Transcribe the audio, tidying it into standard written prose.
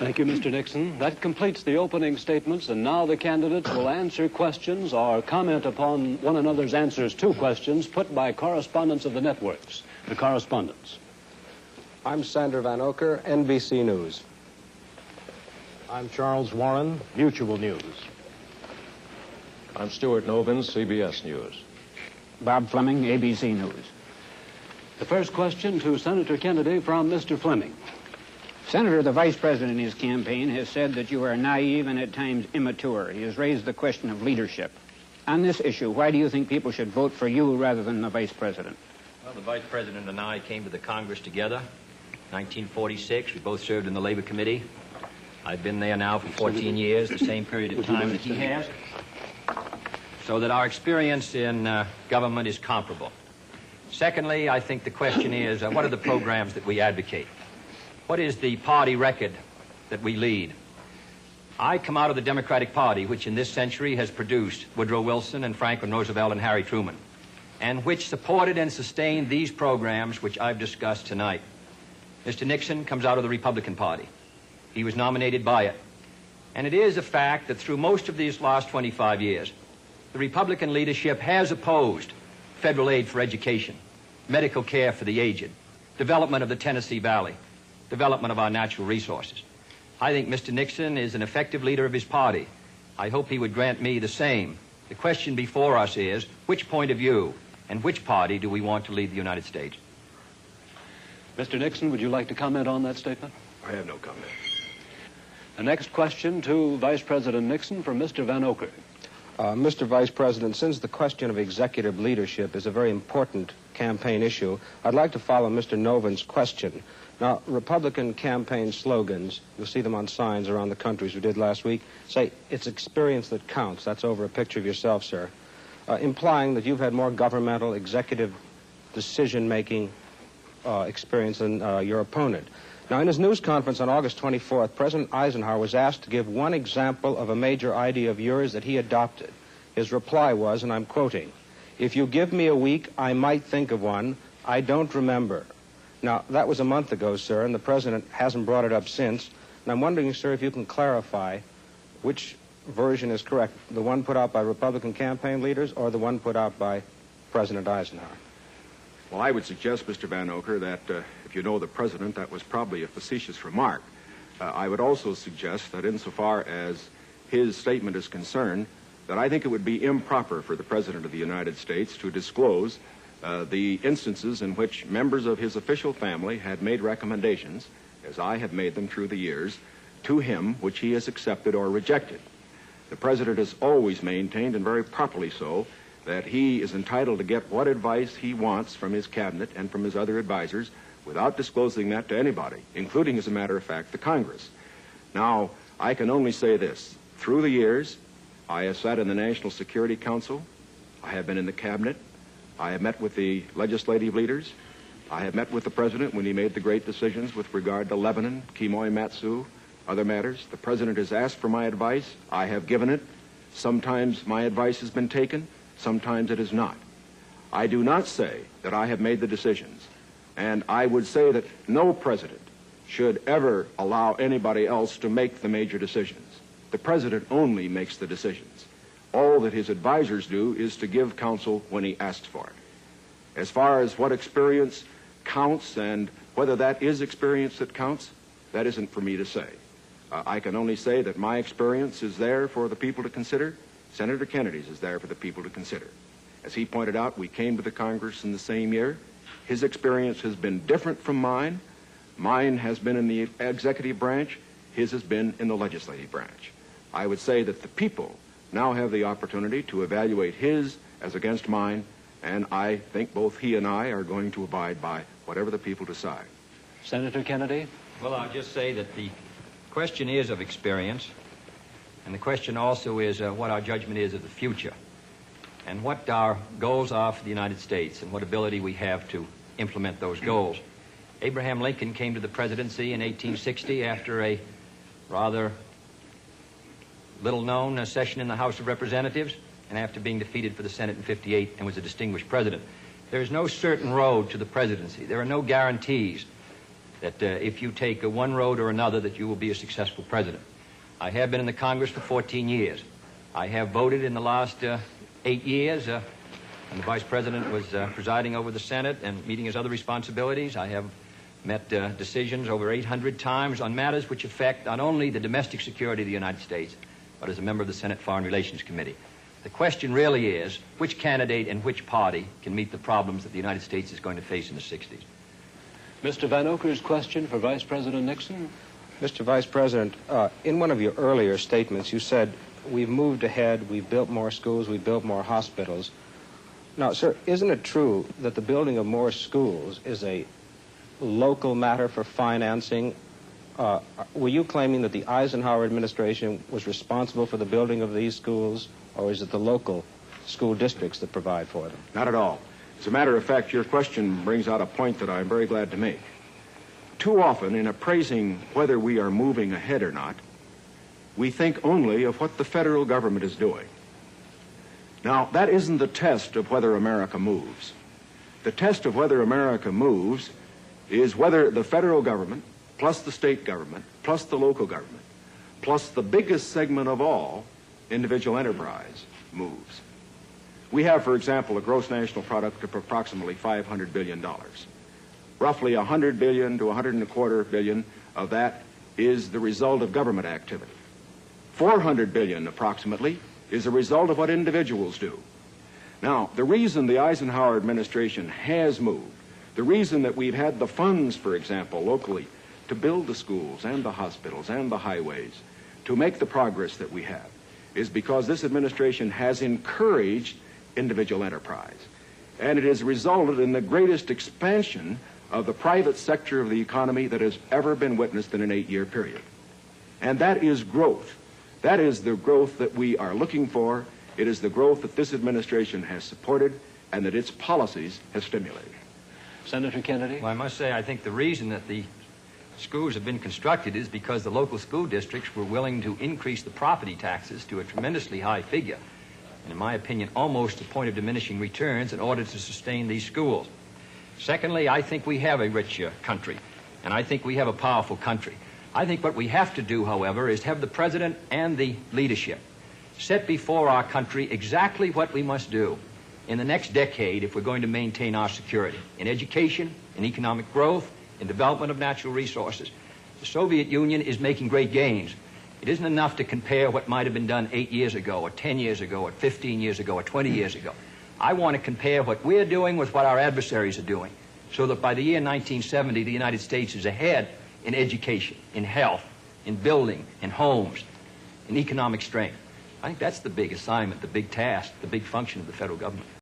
Thank you, Mr. Nixon. That completes the opening statements, and now the candidates will answer questions or comment upon one another's answers to questions put by correspondents of the networks. The correspondents. I'm Sander Van Oker, NBC News. I'm Charles Warren, Mutual News. I'm Stuart Novins, CBS News. Bob Fleming, ABC News. The first question to Senator Kennedy from Mr. Fleming. Senator, the Vice President in his campaign has said that you are naive and at times immature. He has raised the question of leadership. On this issue, why do you think people should vote for you rather than the Vice President? Well, the Vice President and I came to the Congress together. 1946, we both served in the Labor Committee. I've been there now for 14 years, the same period of time that he has. So that our experience in government is comparable. Secondly, I think the question is, what are the programs that we advocate? What is the party record that we lead? I come out of the Democratic Party, which in this century has produced Woodrow Wilson and Franklin Roosevelt and Harry Truman, and which supported and sustained these programs which I've discussed tonight. Mr. Nixon comes out of the Republican Party. He was nominated by it. And it is a fact that through most of these last 25 years, the Republican leadership has opposed federal aid for education, medical care for the aged, development of the Tennessee Valley, development of our natural resources. I think Mr. Nixon is an effective leader of his party. I hope he would grant me the same. The question before us is, which point of view and which party do we want to lead the United States? Mr. Nixon, would you like to comment on that statement? I have no comment. The next question to Vice President Nixon from Mr. Van Oker. Mr. Vice President, since the question of executive leadership is a very important campaign issue, I'd like to follow Mr. Novin's question. Now, Republican campaign slogans, you'll see them on signs around the country, as we did last week, say, it's experience that counts. That's over a picture of yourself, sir. Implying that you've had more governmental, executive decision-making experience than your opponent. Now, in his news conference on August 24th, President Eisenhower was asked to give one example of a major idea of yours that he adopted. His reply was, and I'm quoting, "If you give me a week, I might think of one. I don't remember." Now, that was a month ago, sir, and the President hasn't brought it up since. And I'm wondering, sir, if you can clarify which version is correct, the one put out by Republican campaign leaders or the one put out by President Eisenhower? Well, I would suggest, Mr. Van Oker, that if you know the President, that was probably a facetious remark. I would also suggest that insofar as his statement is concerned, that I think it would be improper for the President of the United States to disclose the instances in which members of his official family had made recommendations, as I have made them through the years, to him which he has accepted or rejected. The President has always maintained, and very properly so, that he is entitled to get what advice he wants from his cabinet and from his other advisors without disclosing that to anybody, including, as a matter of fact, the Congress. Now, I can only say this. Through the years, I have sat in the National Security Council. I have been in the cabinet. I have met with the legislative leaders. I have met with the President when he made the great decisions with regard to Lebanon, Kimoy Matsu, other matters. The President has asked for my advice. I have given it. Sometimes my advice has been taken. Sometimes it is not. I do not say that I have made the decisions. And I would say that no president should ever allow anybody else to make the major decisions. The President only makes the decisions. All that his advisors do is to give counsel when he asks for it. As far as what experience counts and whether that is experience that counts, that isn't for me to say. I can only say that my experience is there for the people to consider. Senator Kennedy's is there for the people to consider. As he pointed out, we came to the Congress in the same year. His experience has been different from mine. Mine has been in the executive branch. His has been in the legislative branch. I would say that the people now have the opportunity to evaluate his as against mine, and I think both he and I are going to abide by whatever the people decide. Senator Kennedy? Well, I'll just say that the question is of experience, and the question also is what our judgment is of the future, and what our goals are for the United States, and what ability we have to implement those goals. Abraham Lincoln came to the presidency in 1860 after a rather little-known session in the House of Representatives, and after being defeated for the Senate in 58 and was a distinguished president. There is no certain road to the presidency. There are no guarantees. that if you take one road or another, that you will be a successful president. I have been in the Congress for 14 years. I have voted in the last 8 years, and the Vice President was presiding over the Senate and meeting his other responsibilities. I have met decisions over 800 times on matters which affect not only the domestic security of the United States, but as a member of the Senate Foreign Relations Committee. The question really is, which candidate and which party can meet the problems that the United States is going to face in the 60s? Mr. Vanocur's question for Vice President Nixon. Mr. Vice President, in one of your earlier statements, you said, we've moved ahead, we've built more schools, we've built more hospitals. Now, sir, isn't it true that the building of more schools is a local matter for financing? Were you claiming that the Eisenhower administration was responsible for the building of these schools, or is it the local school districts that provide for them? Not at all. As a matter of fact, your question brings out a point that I'm very glad to make. Too often, in appraising whether we are moving ahead or not, we think only of what the federal government is doing. Now, that isn't the test of whether America moves. The test of whether America moves is whether the federal government, plus the state government, plus the local government, plus the biggest segment of all, individual enterprise, moves. We have, for example, a gross national product of approximately $500 billion. Roughly $100 billion to $125 billion of that is the result of government activity. $400 billion, approximately, is a result of what individuals do. Now, the reason the Eisenhower administration has moved, the reason that we've had the funds, for example, locally, to build the schools and the hospitals and the highways, to make the progress that we have, is because this administration has encouraged individual enterprise. And it has resulted in the greatest expansion of the private sector of the economy that has ever been witnessed in an 8-year period. And that is growth. That is the growth that we are looking for. It is the growth that this administration has supported and that its policies have stimulated. Senator Kennedy? Well, I must say, I think the reason that the schools have been constructed is because the local school districts were willing to increase the property taxes to a tremendously high figure, and in my opinion, almost to the point of diminishing returns in order to sustain these schools. Secondly, I think we have a rich country, and I think we have a powerful country. I think what we have to do, however, is have the president and the leadership set before our country exactly what we must do in the next decade if we're going to maintain our security in education, in economic growth, in development of natural resources. The Soviet Union is making great gains. It isn't enough to compare what might have been done 8 years ago, or 10 years ago, or 15 years ago, or 20 years ago. I want to compare what we're doing with what our adversaries are doing, so that by the year 1970, the United States is ahead in education, in health, in building, in homes, in economic strength. I think that's the big assignment, the big task, the big function of the federal government.